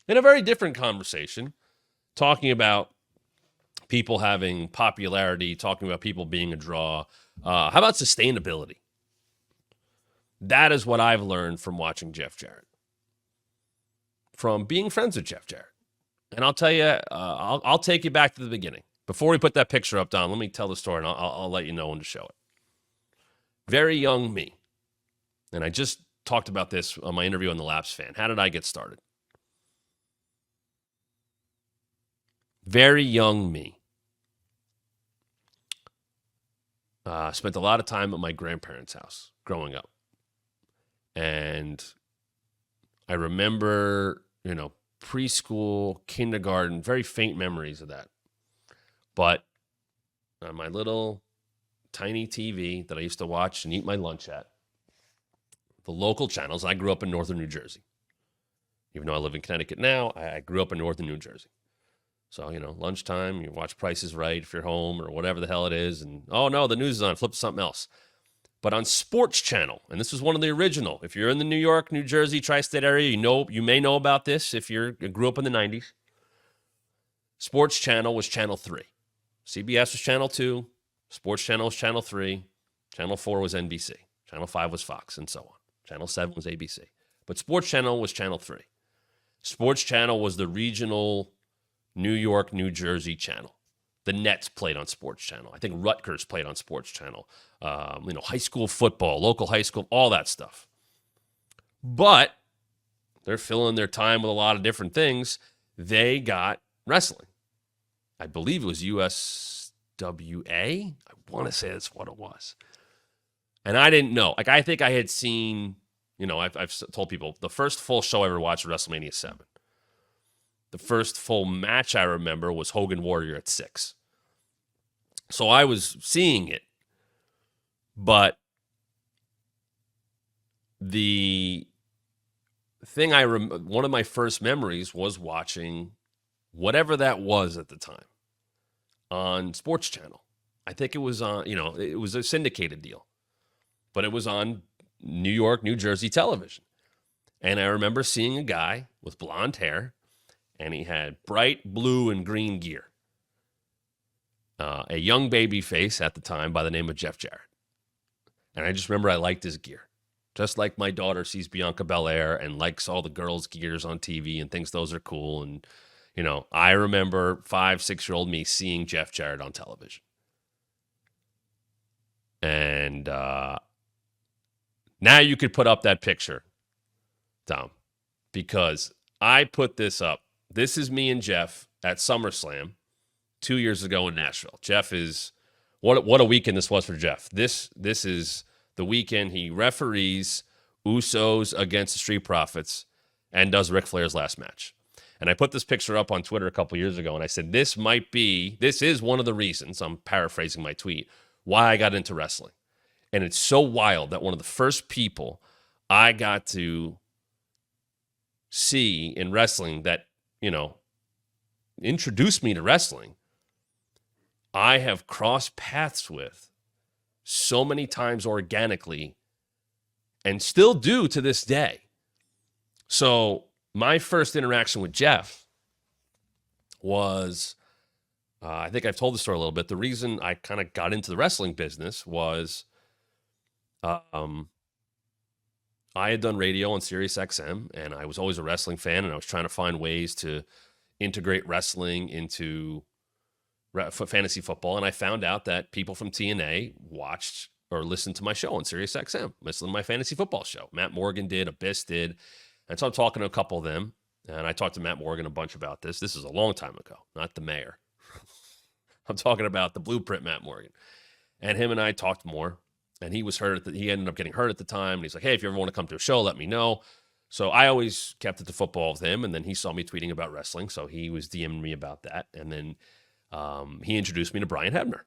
In a very different conversation, talking about people having popularity, talking about people being a draw. How about sustainability? That is what I've learned from watching Jeff Jarrett, from being friends with Jeff Jarrett. And I'll tell you, I'll take you back to the beginning. Before we put that picture up, Don, let me tell the story, and I'll let you know when to show it. Very young me, and I just talked about this on my interview on the Laps Fan. How did I get started? Very young me. Spent a lot of time at my grandparents' house growing up. And I remember, preschool, kindergarten, very faint memories of that. But on my little tiny TV that I used to watch and eat my lunch at, the local channels, I grew up in northern New Jersey. Even though I live in Connecticut now, I grew up in northern New Jersey. So, lunchtime, you watch Price is Right if you're home or whatever the hell it is. And, oh, no, the news is on. Flip to something else. But on Sports Channel, and this was one of the original. If you're in the New York, New Jersey, tri-state area, you may know about this if you grew up in the 90s. Sports Channel was Channel 3. CBS was Channel 2. Sports Channel was Channel 3. Channel 4 was NBC. Channel 5 was Fox, and so on. Channel 7 was ABC. But Sports Channel was Channel 3. Sports Channel was the regional New York, New Jersey channel. The Nets played on Sports Channel. I think Rutgers played on Sports Channel. High school football, local high school, all that stuff. But they're filling their time with a lot of different things. They got wrestling. I believe it was USWA. I want to say that's what it was. And I didn't know. I think I had seen, I've told people, the first full show I ever watched was WrestleMania 7. The first full match I remember was Hogan Warrior at 6. So I was seeing it. But the thing one of my first memories was watching whatever that was at the time on Sports Channel. I think it was on, it was a syndicated deal. But it was on New York, New Jersey television. And I remember seeing a guy with blonde hair, and he had bright blue and green gear. A young baby face at the time by the name of Jeff Jarrett. And I just remember I liked his gear. Just like my daughter sees Bianca Belair and likes all the girls' gears on TV and thinks those are cool. And, I remember 5, 6-year-old me seeing Jeff Jarrett on television. And now you could put up that picture, Tom, because I put this up. This is me and Jeff at SummerSlam 2 years ago in Nashville. Jeff is, what a weekend this was for Jeff. This is the weekend he referees Usos against the Street Profits and does Ric Flair's last match. And I put this picture up on Twitter a couple years ago, and I said, this is one of the reasons, I'm paraphrasing my tweet, why I got into wrestling. And it's so wild that one of the first people I got to see in wrestling that, introduced me to wrestling, I have crossed paths with so many times organically and still do to this day. So my first interaction with Jeff was, I think I've told the story a little bit. The reason I kind of got into the wrestling business was I had done radio on Sirius XM, and I was always a wrestling fan, and I was trying to find ways to integrate wrestling into fantasy football. And I found out that people from TNA watched or listened to my show on Sirius XM, listened to my fantasy football show. Matt Morgan did, Abyss did. And so I'm talking to a couple of them, and I talked to Matt Morgan a bunch about this. This is a long time ago, not the mayor. I'm talking about the Blueprint Matt Morgan. And him and I talked more. And he was hurt. He ended up getting hurt at the time. And he's like, hey, if you ever want to come to a show, let me know. So I always kept it to football with him. And then he saw me tweeting about wrestling. So he was DMing me about that. And then he introduced me to Brian Hebner,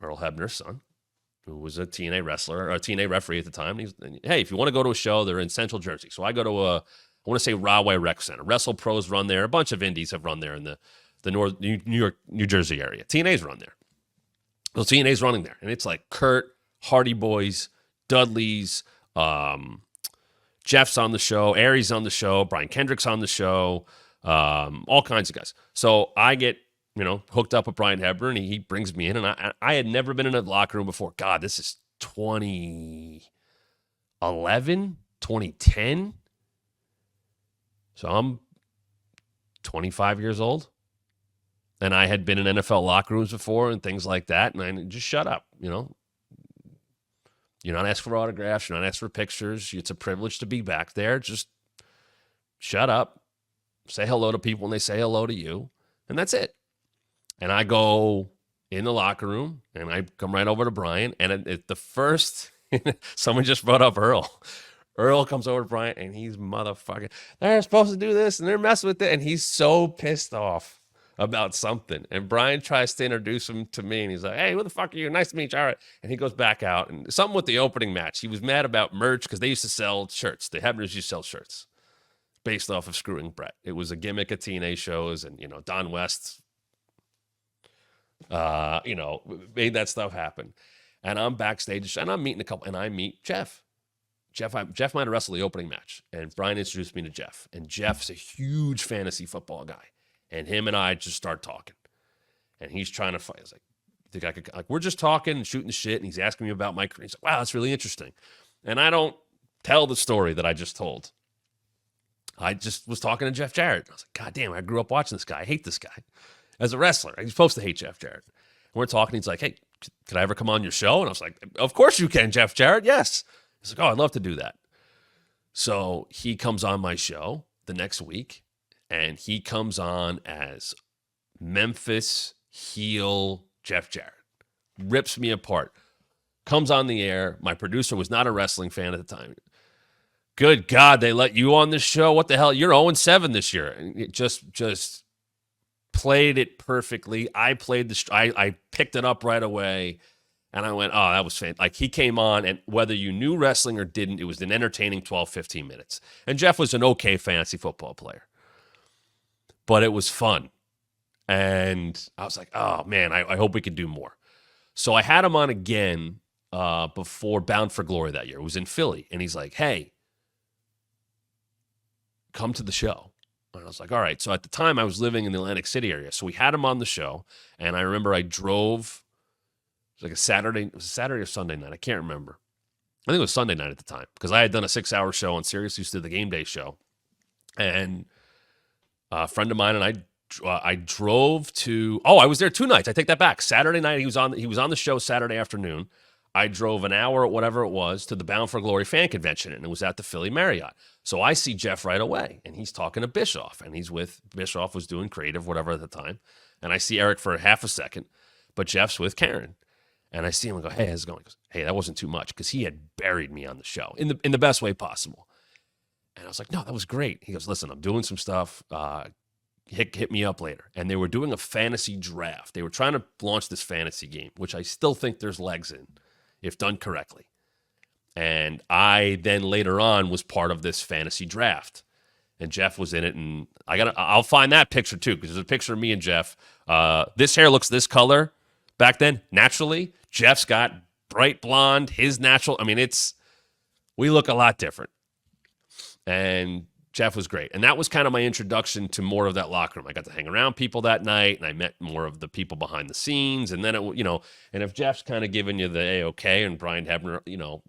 Earl Hebner's son, who was a TNA wrestler, or a TNA referee at the time. And hey, if you want to go to a show, they're in Central Jersey. So I go to I want to say Rahway Rec Center. Wrestle Pros run there. A bunch of indies have run there in the North New York, New Jersey area. TNA's run there. Well, TNA's running there. And it's like Kurt, Hardy Boys, Dudley's, Jeff's on the show, Aries on the show, Brian Kendrick's on the show, all kinds of guys. So I get, hooked up with Brian Hepburn. He brings me in, and I had never been in a locker room before. God, this is 2011, 2010. So I'm 25 years old. And I had been in NFL locker rooms before and things like that. And I just shut up, You're not asked for autographs. You're not asked for pictures. It's a privilege to be back there. Just shut up. Say hello to people when they say hello to you. And that's it. And I go in the locker room, and I come right over to Brian. And the first, someone just brought up Earl. Earl comes over to Brian, and he's motherfucking, they're supposed to do this, and they're messing with it. And he's so pissed off about something. And Brian tries to introduce him to me, and he's like, hey, who the fuck are you? Nice to meet you. All right. And he goes back out, and something with the opening match. He was mad about merch because they used to sell shirts. The Hebners used to sell shirts based off of screwing Brett. It was a gimmick at TNA shows, and, Don West, made that stuff happen. And I'm backstage, and I'm meeting a couple, and I meet Jeff. Jeff might have wrestled the opening match, and Brian introduced me to Jeff. And Jeff's a huge fantasy football guy. And him and I just start talking. And he's trying to fight. I was like, think I could, we're just talking and shooting the shit, and he's asking me about my career. He's like, wow, that's really interesting. And I don't tell the story that I just told. I just was talking to Jeff Jarrett. I was like, God damn, I grew up watching this guy. I hate this guy. As a wrestler, I'm supposed to hate Jeff Jarrett. And we're talking. He's like, hey, could I ever come on your show? And I was like, of course you can, Jeff Jarrett. Yes. He's like, oh, I'd love to do that. So he comes on my show the next week, and he comes on as Memphis heel Jeff Jarrett. Rips me apart. Comes on the air. My producer was not a wrestling fan at the time. Good God, they let you on this show? What the hell? You're 0-7 this year. And it just played it perfectly. I played I picked it up right away. And I went, oh, that was fantastic. Like, he came on, and whether you knew wrestling or didn't, it was an entertaining 12, 15 minutes. And Jeff was an okay fantasy football player. But it was fun. And I was like, oh, man, I hope we can do more. So I had him on again before Bound for Glory that year. It was in Philly. And he's like, hey, come to the show. And I was like, all right. So at the time, I was living in the Atlantic City area. So we had him on the show. And I remember I drove. It was like a Saturday or Sunday night. I can't remember. I think it was Sunday night at the time because I had done a 6-hour show on Sirius. Used to do the game day show. And a friend of mine and I drove to, I was there 2 nights. I take that back. Saturday night, he was on the show Saturday afternoon. I drove an hour, whatever it was, to the Bound for Glory fan convention, and it was at the Philly Marriott. So I see Jeff right away, and he's talking to Bischoff, and Bischoff was doing creative, whatever at the time. And I see Eric for half a second, but Jeff's with Karen. And I see him and go, hey, how's it going? He goes, hey, that wasn't too much, because he had buried me on the show in the best way possible. And I was like, no, that was great. He goes, listen, I'm doing some stuff. Hit me up later. And they were doing a fantasy draft. They were trying to launch this fantasy game, which I still think there's legs in, if done correctly. And I then later on was part of this fantasy draft. And Jeff was in it. And I'll find that picture too, because there's a picture of me and Jeff. This hair looks this color. Back then, naturally, Jeff's got bright blonde, his natural. I mean, we look a lot different. And Jeff was great. And that was kind of my introduction to more of that locker room. I got to hang around people that night, and I met more of the people behind the scenes. And then, and if Jeff's kind of giving you the A-OK and Brian Hebner,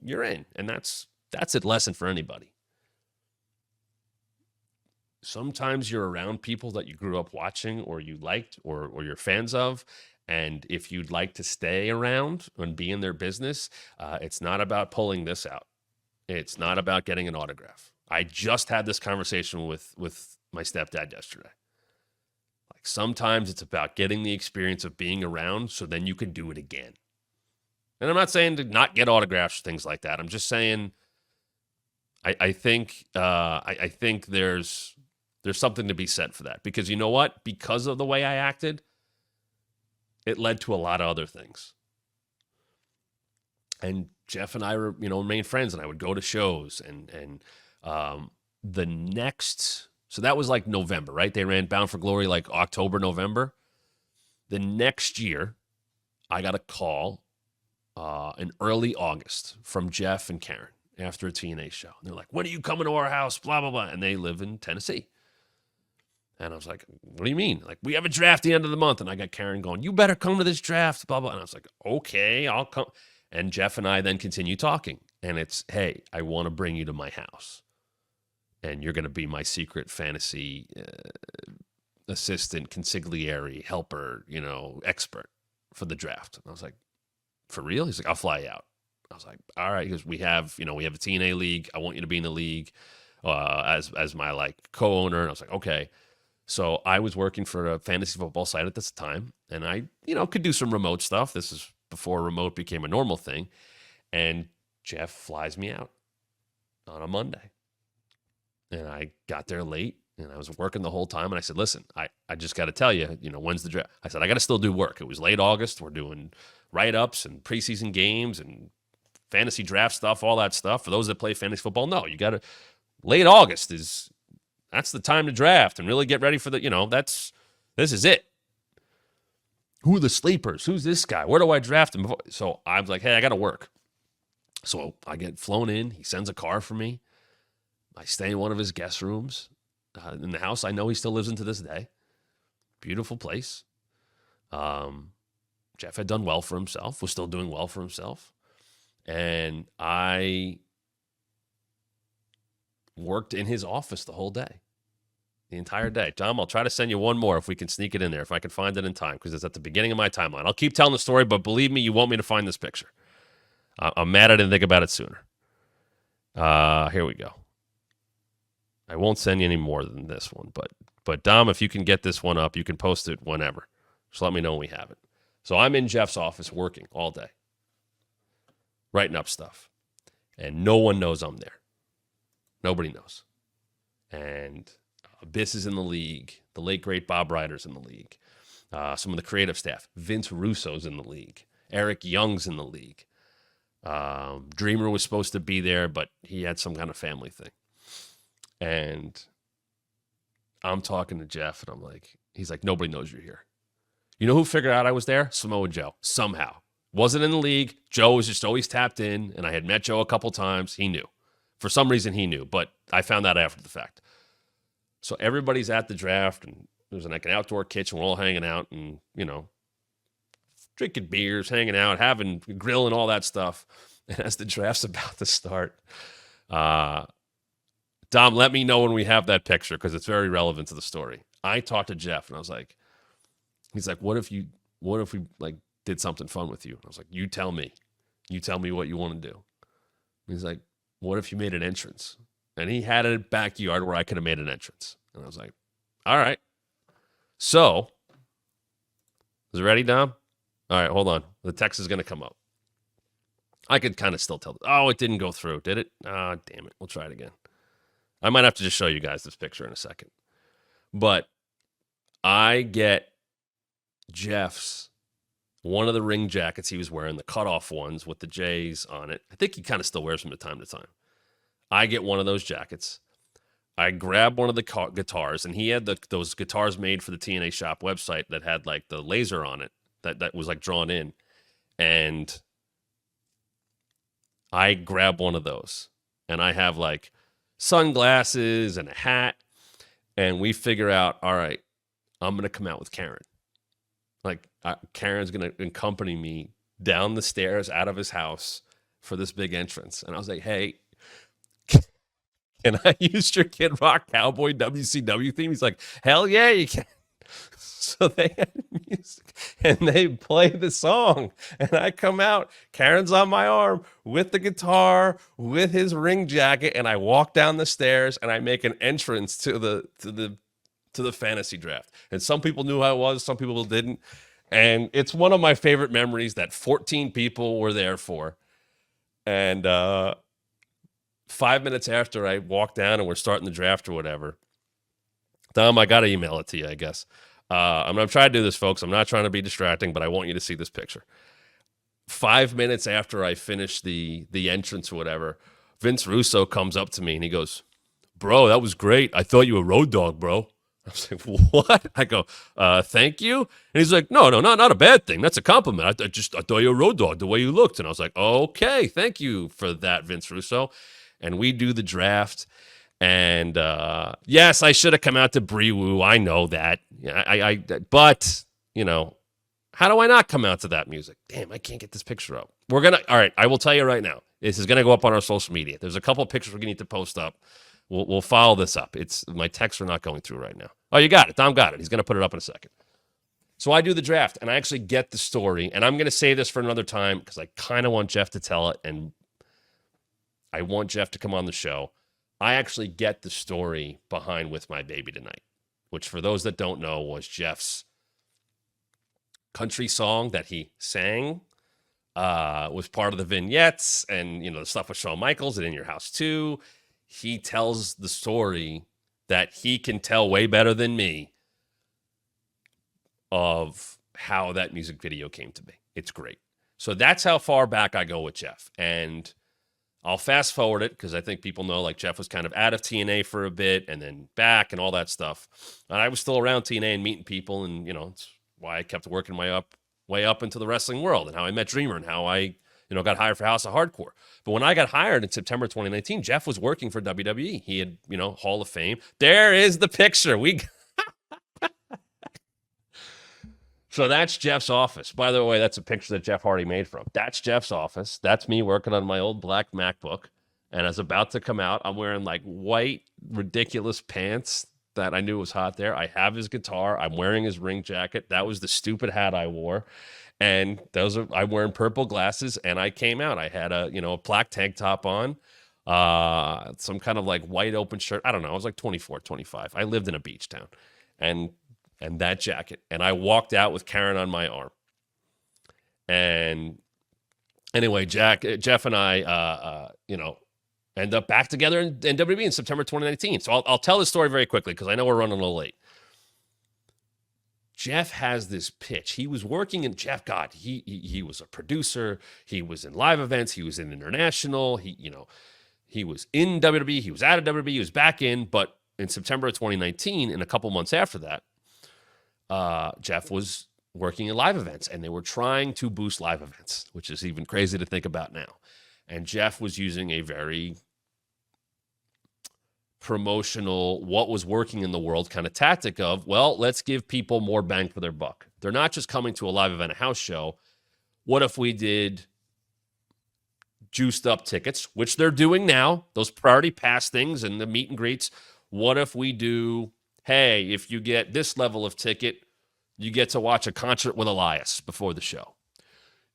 you're in. And that's a lesson for anybody. Sometimes you're around people that you grew up watching or you liked or you're fans of. And if you'd like to stay around and be in their business, it's not about pulling this out. It's not about getting an autograph. I just had this conversation with my stepdad yesterday. Like, sometimes it's about getting the experience of being around so then you can do it again. And I'm not saying to not get autographs or things like that. I'm just saying I think there's something to be said for that. Because you know what? Because of the way I acted, it led to a lot of other things. And Jeff and I were, remained friends, and I would go to shows and the next, so that was like November, right? They ran Bound for Glory like October, November. The next year, I got a call in early August from Jeff and Karen. after a TNA show. And they're like, when are you coming to our house? Blah, blah, blah. And they live in Tennessee. And I was like, what do you mean? Like, we have a draft the end of the month. And I got Karen going, you better come to this draft, blah, blah. And I was like, okay, I'll come. And Jeff and I then continue talking. And it's, hey, I want to bring you to my house. And you're going to be my secret fantasy assistant, consigliere, helper, expert for the draft. And I was like, for real? He's like, I'll fly you out. I was like, all right. Because we have a TNA league. I want you to be in the league as my like co-owner. And I was like, okay. So I was working for a fantasy football site at this time, and I, could do some remote stuff. This is before remote became a normal thing. And Jeff flies me out on a Monday. And I got there late, and I was working the whole time. And I said, listen, I just got to tell you, when's the draft? I said, I got to still do work. It was late August. We're doing write-ups and preseason games and fantasy draft stuff, all that stuff. For those that play fantasy football, no, you got to, late August that's the time to draft and really get ready for this is it. Who are the sleepers? Who's this guy? Where do I draft him? So I was like, hey, I got to work. So I get flown in. He sends a car for me. I stay in one of his guest rooms in the house I know he still lives in to this day. Beautiful place. Jeff had done well for himself, was still doing well for himself. And I worked in his office the whole day, the entire day. Tom, I'll try to send you one more if we can sneak it in there, if I can find it in time, because it's at the beginning of my timeline. I'll keep telling the story, but believe me, you want me to find this picture. I'm mad I didn't think about it sooner. Here we go. I won't send you any more than this one, but Dom, if you can get this one up, you can post it whenever. Just let me know when we have it. So I'm in Jeff's office working all day, writing up stuff, and no one knows I'm there. Nobody knows. And Abyss is in the league. The late, great Bob Ryder's in the league. Some of the creative staff. Vince Russo's in the league. Eric Young's in the league. Dreamer was supposed to be there, but he had some kind of family thing. And I'm talking to Jeff, and he's like, nobody knows you're here. You know who figured out I was there? Samoa Joe, somehow. Wasn't in the league. Joe was just always tapped in, and I had met Joe a couple times. He knew. For some reason, he knew, but I found out after the fact. So everybody's at the draft, and there's like an outdoor kitchen. We're all hanging out and, drinking beers, hanging out, having grill and all that stuff. And as the draft's about to start, Dom, let me know when we have that picture because it's very relevant to the story. I talked to Jeff, and I was like, he's like, what if we like did something fun with you? I was like, you tell me what you want to do. And he's like, what if you made an entrance? And he had a backyard where I could have made an entrance. And I was like, all right. So, is it ready, Dom? All right, hold on. The text is going to come up. I could kind of still tell. Oh, it didn't go through, did it? Ah, damn it. We'll try it again. I might have to just show you guys this picture in a second. But I get Jeff's, one of the ring jackets he was wearing, the cutoff ones with the J's on it. I think he kind of still wears them from time to time. I get one of those jackets. I grab one of the guitars, and he had those guitars made for the TNA Shop website that had like the laser on it that was like drawn in. And I grab one of those, and I have like sunglasses and a hat, and we figure out, all right, I'm going to come out with Karen. Like, Karen's going to accompany me down the stairs out of his house for this big entrance. And I was like, hey, can I use your Kid Rock Cowboy WCW theme? He's like, hell yeah, you can. So they had music, and they play the song. And I come out, Karen's on my arm with the guitar, with his ring jacket, and I walk down the stairs, and I make an entrance to the fantasy draft. And some people knew who I was, some people didn't. And it's one of my favorite memories that 14 people were there for. And 5 minutes after I walked down and we're starting the draft or whatever, Dom, I got to email it to you, I guess. I'm going to try to do this, folks. I'm not trying to be distracting, but I want you to see this picture. 5 minutes after I finish the entrance or whatever, Vince Russo comes up to me and he goes, bro, that was great. I thought you were Road Dogg, bro. I was like, what? I go, thank you. And he's like, no, not a bad thing. That's a compliment. I thought you were a road dog the way you looked. And I was like, okay, thank you for that, Vince Russo. And we do the draft. And yes, I should have come out to Brew. I know that. But, you know, how do I not come out to that music? Damn, I can't get this picture up. All right, I will tell you right now. This is going to go up on our social media. There's a couple of pictures we're going to need to post up. We'll follow this up. My texts are not going through right now. Oh, you got it. Dom got it. He's going to put it up in a second. So I do the draft, and I actually get the story. And I'm going to say this for another time because I kind of want Jeff to tell it, and I want Jeff to come on the show. I actually get the story behind With My Baby Tonight, which for those that don't know was Jeff's country song that he sang, was part of the vignettes, and, you know, the stuff with Shawn Michaels and In Your House Too. He tells the story that he can tell way better than me of how that music video came to be. It's great. So that's how far back I go with Jeff. And I'll fast forward it because I think people know, like, Jeff was kind of out of TNA for a bit and then back and all that stuff. And I was still around TNA and meeting people, and, you know, it's why I kept working way up into the wrestling world, and how I met Dreamer, and how I, you know, got hired for House of Hardcore. But when I got hired in September 2019, Jeff was working for WWE. He had, you know, Hall of Fame. There is the picture. So that's Jeff's office. By the way, that's a picture that Jeff Hardy made from. That's Jeff's office. That's me working on my old black MacBook. And I was about to come out. I'm wearing like white, ridiculous pants that I knew was hot there. I have his guitar. I'm wearing his ring jacket. That was the stupid hat I wore. And I'm wearing purple glasses, and I came out. I had a black tank top on, some kind of like white open shirt. I don't know. I was like 24, 25. I lived in a beach town, and that jacket. And I walked out with Karen on my arm. And anyway, Jeff and I, end up back together in WWE in September 2019. So I'll tell the story very quickly because I know we're running a little late. Jeff has this pitch. He was working in he was a producer. He was in live events. He was in international. He was in WWE. He was out of WWE. He was back in. But in September of 2019, and a couple months after that, Jeff was working in live events, and they were trying to boost live events, which is even crazy to think about now. And Jeff was using a very promotional, what was working in the world kind of tactic of, well, let's give people more bang for their buck. They're not just coming to a live event, a house show. What if we did juiced up tickets, which they're doing now, those priority pass things and the meet and greets? What if we do, hey, if you get this level of ticket, you get to watch a concert with Elias before the show.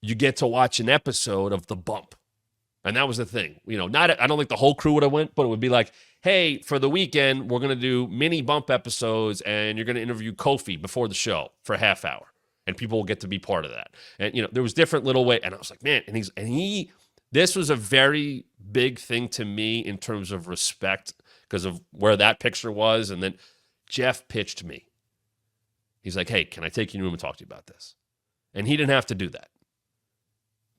You get to watch an episode of The Bump. And that was the thing. I don't think the whole crew would have went, but it would be like, hey, for the weekend, we're going to do mini Bump episodes, and you're going to interview Kofi before the show for a half hour, and people will get to be part of that. And, there was different little way. And I was like, man, this was a very big thing to me in terms of respect because of where that picture was. And then Jeff pitched me. He's like, hey, can I take you in a room and talk to you about this? And he didn't have to do that.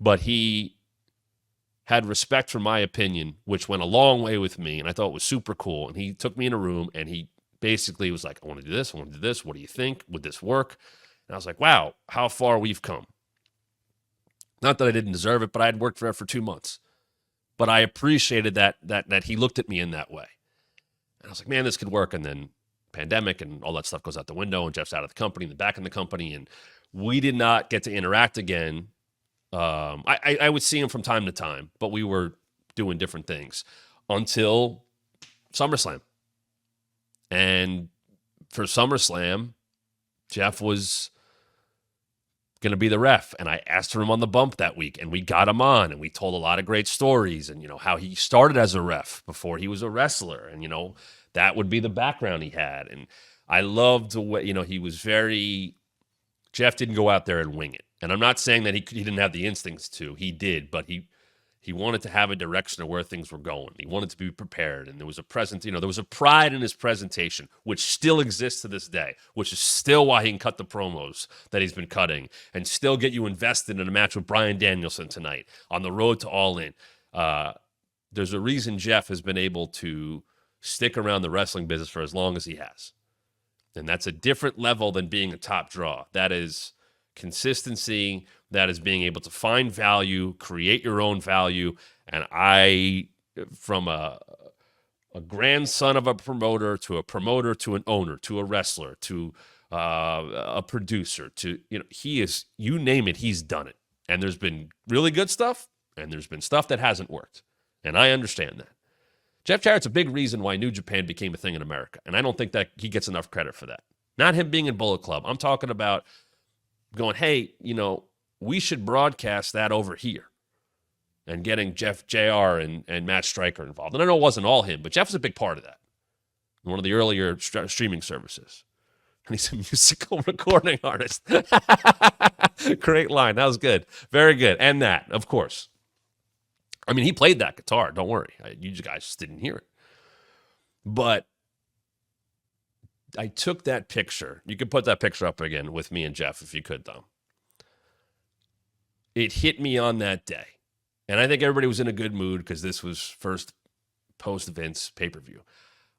But he had respect for my opinion, which went a long way with me, and I thought it was super cool. And he took me in a room, and he basically was like, I want to do this, I want to do this. What do you think? Would this work? And I was like, wow, how far we've come. Not that I didn't deserve it, but I had worked for it for 2 months. But I appreciated that he looked at me in that way. And I was like, man, this could work. And then pandemic and all that stuff goes out the window, and Jeff's out of the company, and back in the company, and we did not get to interact again. I would see him from time to time, but we were doing different things until SummerSlam. And for SummerSlam, Jeff was going to be the ref. And I asked for him on the Bump that week, and we got him on, and we told a lot of great stories, and, how he started as a ref before he was a wrestler. And, that would be the background he had. And I loved the way, he was Jeff didn't go out there and wing it. And I'm not saying that he didn't have the instincts to. He did, but he wanted to have a direction of where things were going. He wanted to be prepared, and there was there was a pride in his presentation, which still exists to this day, which is still why he can cut the promos that he's been cutting and still get you invested in a match with Bryan Danielson tonight on the road to All In. There's a reason Jeff has been able to stick around the wrestling business for as long as he has. And that's a different level than being a top draw. That is consistency. That is being able to find value, create your own value. And from a grandson of a promoter to an owner to a wrestler to a producer to, he is, you name it, he's done it. And there's been really good stuff and there's been stuff that hasn't worked. And I understand that. Jeff Jarrett's a big reason why New Japan became a thing in America. And I don't think that he gets enough credit for that. Not him being in Bullet Club. I'm talking about going, hey, we should broadcast that over here. And getting Jeff JR and Matt Stryker involved. And I know it wasn't all him, but Jeff was a big part of that. One of the earlier streaming services. And he's a musical recording artist. Great line. That was good. Very good. And that, of course. I mean, he played that guitar. Don't worry. You guys just didn't hear it. But I took that picture. You could put that picture up again with me and Jeff if you could, though. It hit me on that day. And I think everybody was in a good mood because this was first post-Vince pay-per-view.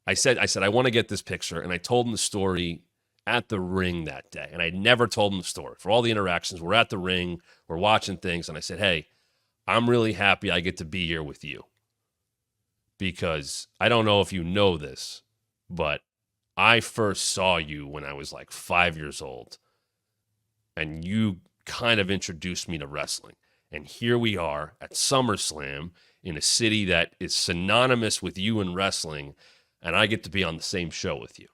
I said, I want to get this picture. And I told him the story at the ring that day. And I never told him the story. For all the interactions, we're at the ring, we're watching things. And I said, hey, I'm really happy I get to be here with you. Because I don't know if you know this, but I first saw you when I was like 5 years old. And you kind of introduced me to wrestling. And here we are at SummerSlam in a city that is synonymous with you and wrestling, and I get to be on the same show with you.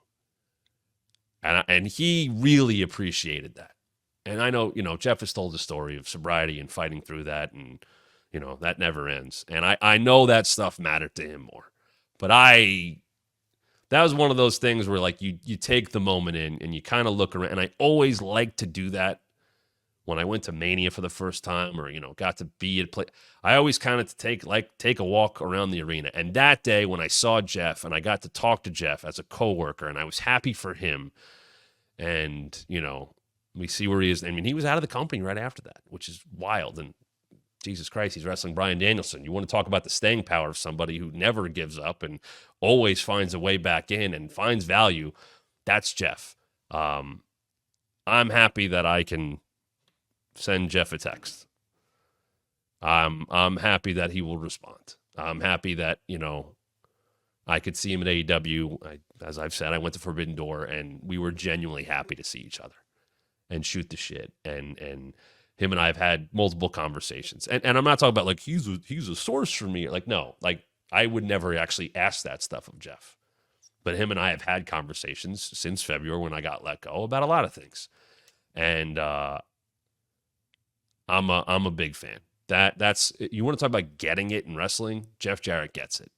And he really appreciated that. And I know, Jeff has told the story of sobriety and fighting through that, and, that never ends. And I know that stuff mattered to him more. But that was one of those things where, like, you take the moment in and you kind of look around, and I always like to do that. When I went to Mania for the first time or, got to be at play, I always kind of take a walk around the arena. And that day when I saw Jeff and I got to talk to Jeff as a coworker and I was happy for him and, we see where he is. I mean, he was out of the company right after that, which is wild. And Jesus Christ, he's wrestling Bryan Danielson. You want to talk about the staying power of somebody who never gives up and always finds a way back in and finds value. That's Jeff. I'm happy that I can send Jeff a text. I'm happy that he will respond. I'm happy that, I could see him at AEW. As I've said, I went to Forbidden Door and we were genuinely happy to see each other and shoot the shit. And him and I have had multiple conversations. And I'm not talking about like, he's a source for me. Like, no, like I would never actually ask that stuff of Jeff. But him and I have had conversations since February when I got let go about a lot of things. And, I'm a big fan. That's you want to talk about getting it in wrestling? Jeff Jarrett gets it.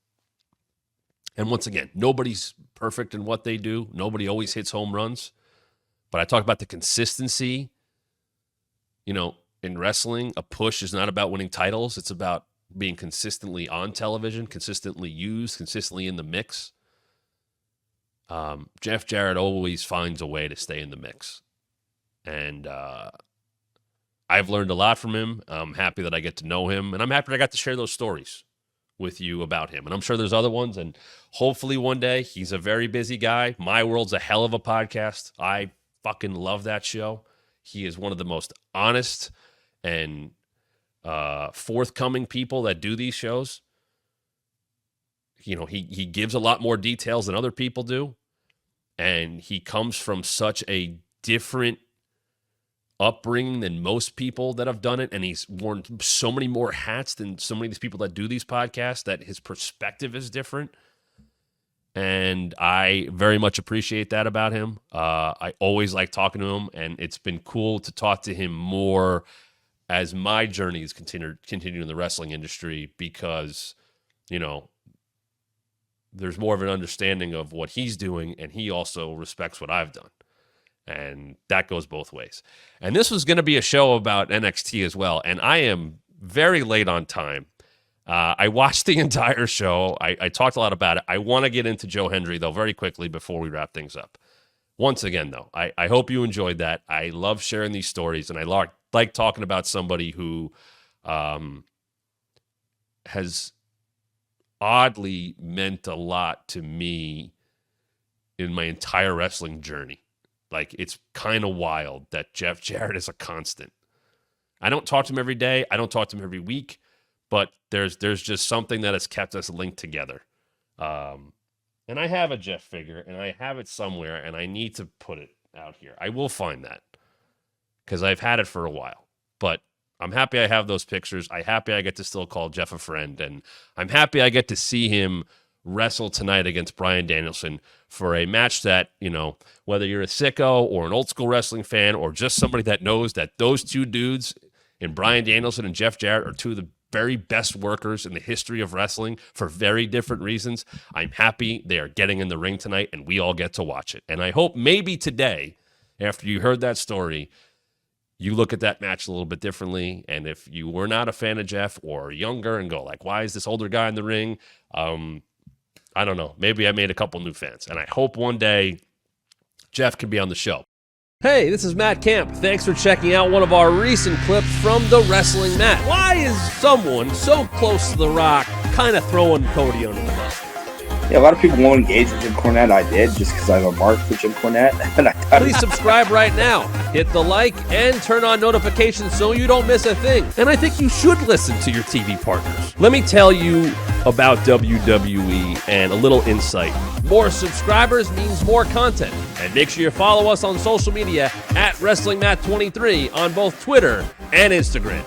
And once again, nobody's perfect in what they do. Nobody always hits home runs. But I talk about the consistency. In wrestling, a push is not about winning titles. It's about being consistently on television, consistently used, consistently in the mix. Jeff Jarrett always finds a way to stay in the mix. And I've learned a lot from him. I'm happy that I get to know him, and I'm happy that I got to share those stories with you about him. And I'm sure there's other ones, and hopefully one day. He's a very busy guy. My World's a hell of a podcast. I fucking love that show. He is one of the most honest and forthcoming people that do these shows. He gives a lot more details than other people do, and he comes from such a different upbringing than most people that have done it, and he's worn so many more hats than so many of these people that do these podcasts that his perspective is different, and I very much appreciate that about him. I always like talking to him, and it's been cool to talk to him more as my journey has continued in the wrestling industry because, there's more of an understanding of what he's doing, and he also respects what I've done. And that goes both ways. And this was going to be a show about NXT as well. And I am very late on time. I watched the entire show. I talked a lot about it. I want to get into Joe Hendry, though, very quickly before we wrap things up. Once again, though, I hope you enjoyed that. I love sharing these stories, and I like talking about somebody who has oddly meant a lot to me in my entire wrestling journey. Like, it's kind of wild that Jeff Jarrett is a constant. I don't talk to him every day. I don't talk to him every week, but there's just something that has kept us linked together. And I have a Jeff figure, and I have it somewhere, and I need to put it out here. I will find that because I've had it for a while. But I'm happy I have those pictures. I'm happy I get to still call Jeff a friend, and I'm happy I get to see him wrestle tonight against Bryan Danielson for a match that, you know, whether you're a sicko or an old school wrestling fan or just somebody that knows that those two dudes in Bryan Danielson and Jeff Jarrett are two of the very best workers in the history of wrestling for very different reasons. I'm happy they are getting in the ring tonight and we all get to watch it. And I hope maybe today, after you heard that story, you look at that match a little bit differently. And if you were not a fan of Jeff or younger and go like, why is this older guy in the ring? I don't know. Maybe I made a couple new fans. And I hope one day Jeff can be on the show. Hey, this is Matt Camp. Thanks for checking out one of our recent clips from the Wrestling Mat. Why is someone so close to The Rock kind of throwing Cody under the bus? Yeah, a lot of people won't engage with Jim Cornette. I did, just because I have a mark for Jim Cornette. Please subscribe right now. Hit the like and turn on notifications so you don't miss a thing. And I think you should listen to your TV partners. Let me tell you about WWE and a little insight. More subscribers means more content. And make sure you follow us on social media at WrestlingMat23 on both Twitter and Instagram.